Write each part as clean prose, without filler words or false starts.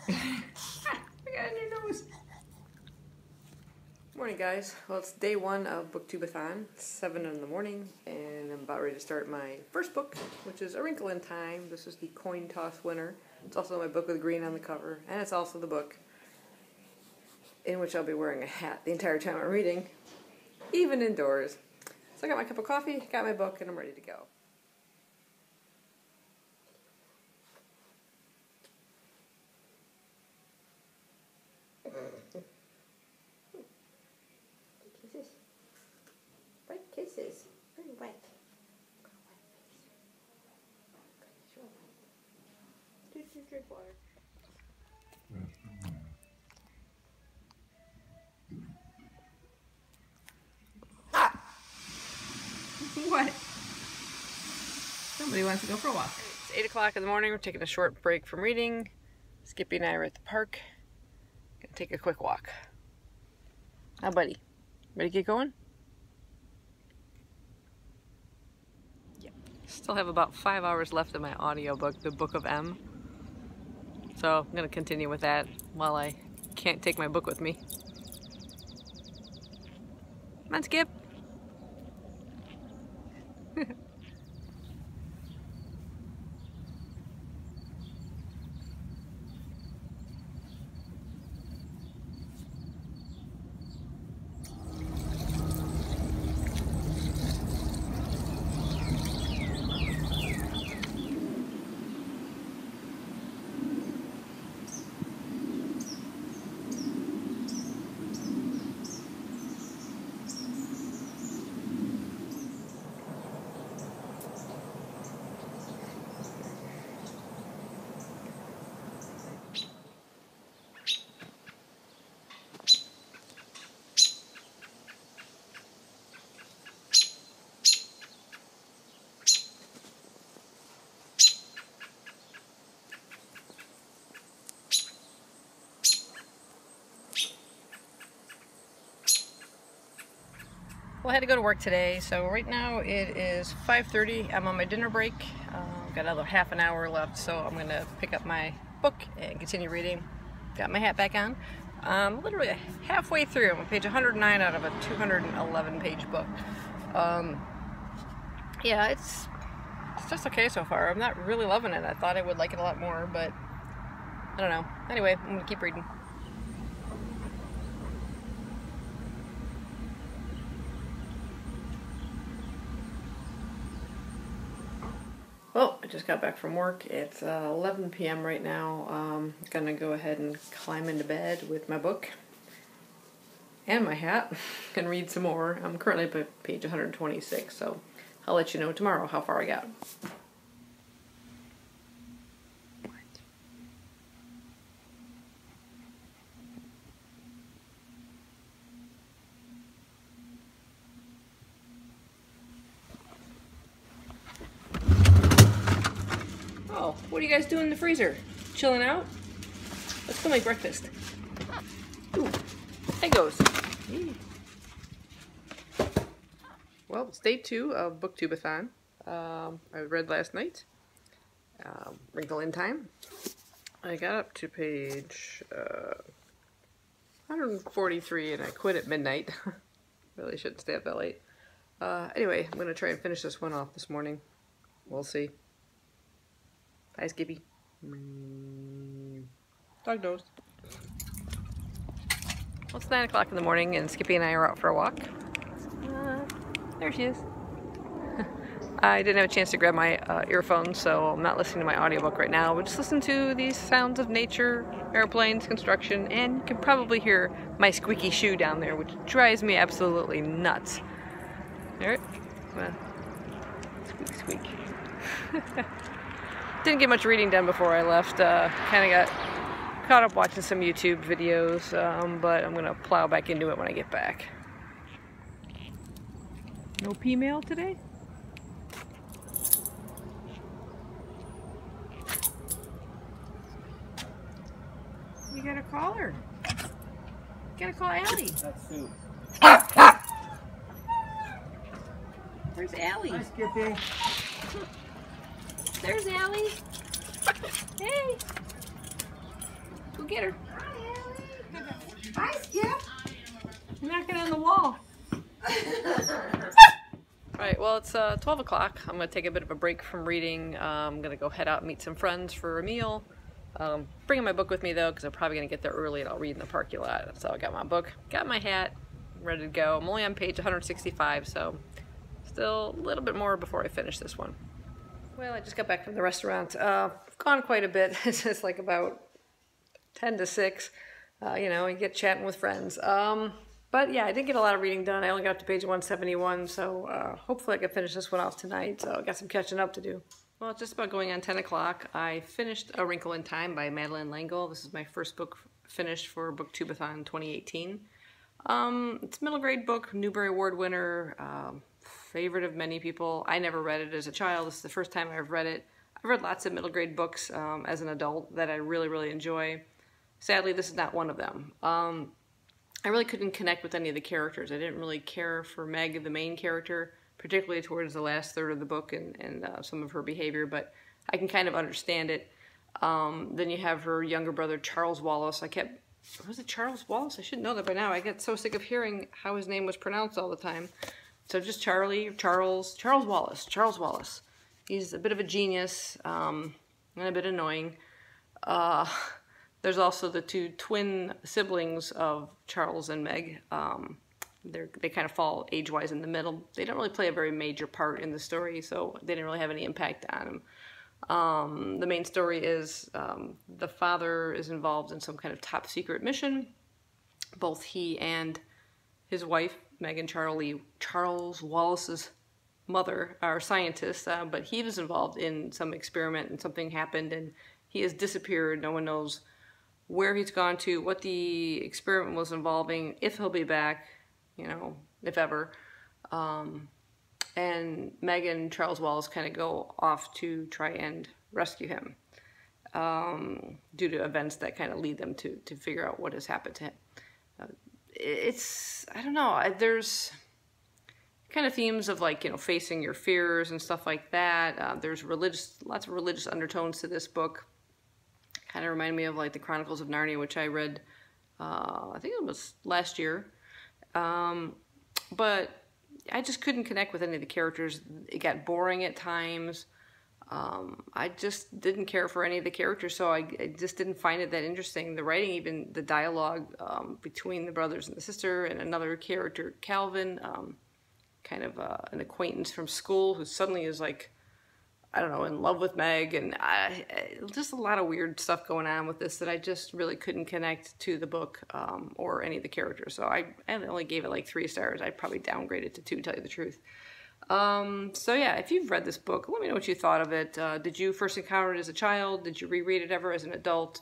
I got it in your nose. Morning, guys. Well, it's day one of BookTubeAthon. It's 7 in the morning, and I'm about ready to start my first book, which is A Wrinkle in Time. This is the coin toss winner. It's also my book with green on the cover, and it's also the book in which I'll be wearing a hat the entire time I'm reading, even indoors. So I got my cup of coffee, got my book, and I'm ready to go. Kisses. White kisses. Very wet. Got a wet face. You're wet. Drink water. What? Somebody wants to go for a walk. It's 8 o'clock in the morning. We're taking a short break from reading. Skippy and I are at the park. Gonna take a quick walk. Now, buddy, ready to get going? Yep. Still have about 5 hours left of my audiobook, The Book of M. So I'm gonna continue with that while I can't take my book with me. Come on, Skip. Well, I had to go to work today, so right now it is 5:30. I'm on my dinner break. Got another half an hour left, so I'm going to pick up my book and continue reading. Got my hat back on. Literally halfway through. I'm on page 109 out of a 211-page book. Yeah, it's just okay so far. I'm not really loving it. I thought I would like it a lot more, but I don't know. Anyway, I'm going to keep reading. Well, I just got back from work. It's 11 p.m. right now. I'm gonna go ahead and climb into bed with my book and my hat and read some more. I'm currently at page 126, so I'll let you know tomorrow how far I got. Oh, what are you guys doing in the freezer? Chilling out? Let's go make breakfast. Ooh, there goes. Well, it's day 2 of BookTubeAthon. I read last night. Wrinkle in Time. I got up to page 143 and I quit at midnight. Really shouldn't stay up that late. Anyway, I'm going to try and finish this one off this morning. We'll see. Hi, Skippy. Dog nose. Well, it's 9 o'clock in the morning and Skippy and I are out for a walk. There she is. I didn't have a chance to grab my earphones, so I'm not listening to my audiobook right now, but just listen to these sounds of nature, airplanes, construction, and you can probably hear my squeaky shoe down there, which drives me absolutely nuts. Alright, squeak, squeak. Didn't get much reading done before I left. Kind of got caught up watching some YouTube videos, but I'm going to plow back into it when I get back. No pea mail today? You gotta call her. You gotta call Allie. That's soup. Where's Allie? Hi, Skippy. There's Allie. Hey. Go get her. Hi, Skip. Knocking on the wall. Alright, well it's 12 o'clock. I'm going to take a bit of a break from reading. I'm going to go head out and meet some friends for a meal. Bringing my book with me though, because I'm probably going to get there early and I'll read in the parking lot. So I got my book, got my hat, ready to go. I'm only on page 165, so still a little bit more before I finish this one. Well, I just got back from the restaurant. Gone quite a bit. It's just like about 10 to 6. You know, you get chatting with friends. But yeah, I didn't get a lot of reading done. I only got up to page 171, so hopefully I can finish this one off tonight. So I got some catching up to do. Well, it's just about going on 10 o'clock. I finished A Wrinkle in Time by Madeleine L'Engle. This is my first book finished for BookTubeAthon 2018. It's a middle grade book, Newbery Award winner, favorite of many people. I never read it as a child. This is the first time I've read it. I've read lots of middle grade books as an adult that I really, really enjoy. Sadly, this is not one of them. I really couldn't connect with any of the characters. I didn't really care for Meg, the main character, particularly towards the last third of the book and some of her behavior, but I can kind of understand it. Then you have her younger brother, Charles Wallace. Was it Charles Wallace? I should know that by now. I get so sick of hearing how his name was pronounced all the time. So just Charles Wallace. He's a bit of a genius and a bit annoying. There's also the two twin siblings of Charles and Meg. They kind of fall age-wise in the middle. They don't really play a very major part in the story, so they didn't really have any impact on them. The main story is the father is involved in some kind of top-secret mission. Both he and his wife, Meg and Charles Wallace's mother, are scientists, but he was involved in some experiment and something happened and he has disappeared. No one knows where he's gone to, what the experiment was involving, if he'll be back, you know, if ever. And Meg and Charles Wallace kind of go off to try and rescue him due to events that kind of lead them to figure out what has happened to him. I don't know, there's kind of themes of like, you know, facing your fears and stuff like that. There's lots of religious undertones to this book. Kind of reminded me of like the Chronicles of Narnia, which I read, I think it was last year. But I just couldn't connect with any of the characters. It got boring at times. I just didn't care for any of the characters, so I just didn't find it that interesting. The writing, even the dialogue between the brothers and the sister and another character, Calvin, kind of an acquaintance from school who suddenly is like, I don't know, in love with Meg, and just a lot of weird stuff going on with this that I just really couldn't connect to the book or any of the characters. So I only gave it like 3 stars. I'd probably downgrade it to 2, to tell you the truth. So yeah, if you've read this book, let me know what you thought of it. Did you first encounter it as a child? Did you reread it ever as an adult?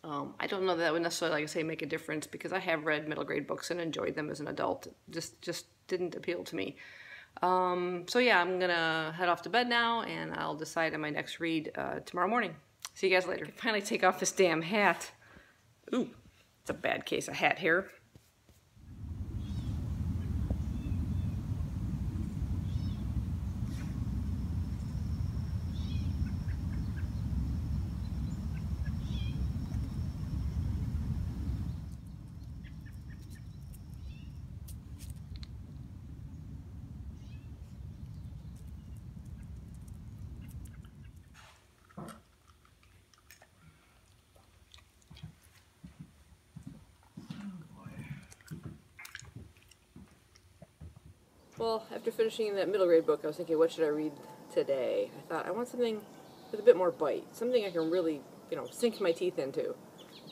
I don't know that would necessarily, like I say, make a difference because I have read middle grade books and enjoyed them as an adult. Just didn't appeal to me. So yeah, I'm gonna head off to bed now and I'll decide on my next read tomorrow morning. See you guys later. I can finally take off this damn hat. Ooh, it's a bad case of hat hair. Well, after finishing that middle grade book, I was thinking, what should I read today? I thought, I want something with a bit more bite. Something I can really, you know, sink my teeth into.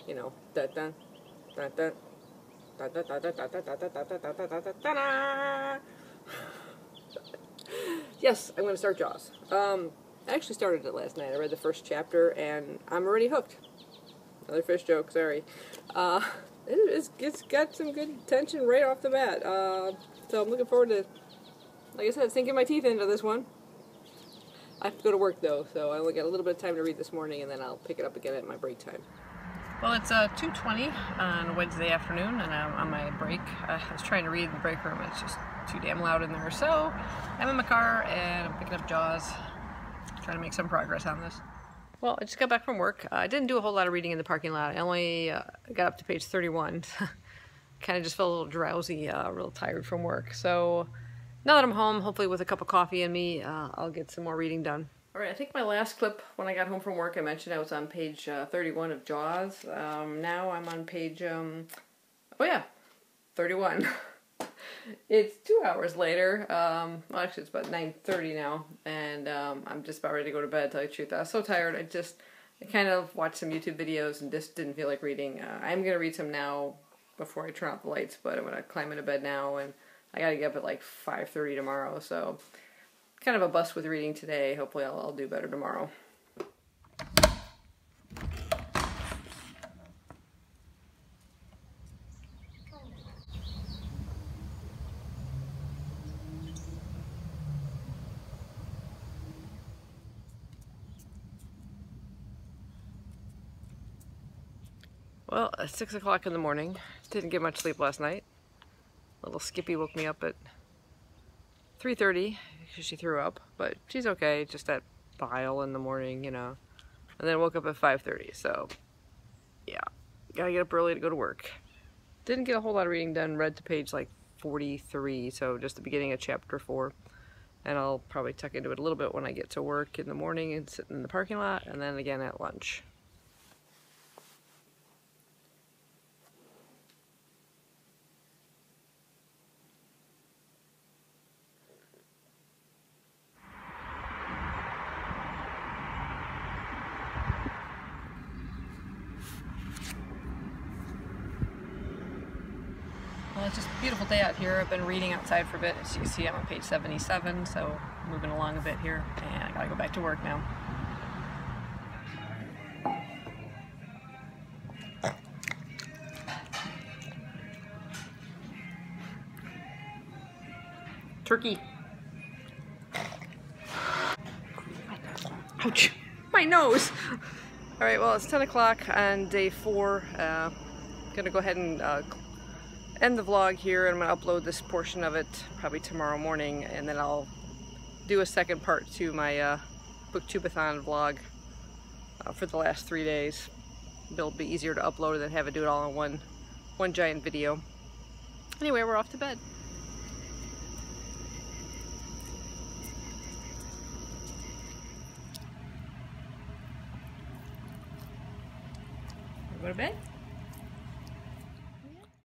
You know, dun-dun, dun-dun, dun-dun-dun-dun-dun-dun-dun-dun-dun-dun-dun-dun. Yes, I'm going to start Jaws. I actually started it last night. I read the first chapter, and I'm already hooked. Another fish joke, sorry. It's got some good tension right off the bat. So I'm looking forward to, like I said, sinking my teeth into this one. I have to go to work though, so I only got a little bit of time to read this morning, and then I'll pick it up again at my break time. Well, it's 2:20 on a Wednesday afternoon, and I'm on my break. I was trying to read in the break room. It's just too damn loud in there. So I'm in my car, and I'm picking up Jaws, trying to make some progress on this. Well, I just got back from work. I didn't do a whole lot of reading in the parking lot. I only got up to page 31. Kind of just felt a little drowsy, real tired from work. So now that I'm home, hopefully with a cup of coffee in me, I'll get some more reading done. Alright, I think my last clip when I got home from work, I mentioned I was on page 31 of Jaws. Now I'm on page, 31. It's 2 hours later. Well, actually, it's about 9:30 now, and I'm just about ready to go to bed, to tell you the truth. I was so tired, I kind of watched some YouTube videos and just didn't feel like reading. I'm going to read some now before I turn off the lights, but I'm going to climb into bed now, and I got to get up at like 5:30 tomorrow, so kind of a bust with reading today. Hopefully I'll do better tomorrow. Well, it's 6 o'clock in the morning. Didn't get much sleep last night. Little Skippy woke me up at 3:30 because she threw up, but she's okay. Just that bile in the morning, you know. And then woke up at 5:30, so yeah. Gotta get up early to go to work. Didn't get a whole lot of reading done. Read to page like 43, so just the beginning of chapter 4. And I'll probably tuck into it a little bit when I get to work in the morning and sit in the parking lot, and then again at lunch. Well, it's just a beautiful day out here. I've been reading outside for a bit. As you can see, I'm on page 77, so moving along a bit here, and I gotta go back to work now. Turkey. Ouch! My nose! Alright, well, it's 10 o'clock on day 4. Gonna go ahead and end the vlog here, and I'm going to upload this portion of it probably tomorrow morning, and then I'll do a second part to my BookTubeAthon vlog for the last 3 days. It'll be easier to upload than have it do it all in one giant video. Anyway, we're off to bed. Go to bed?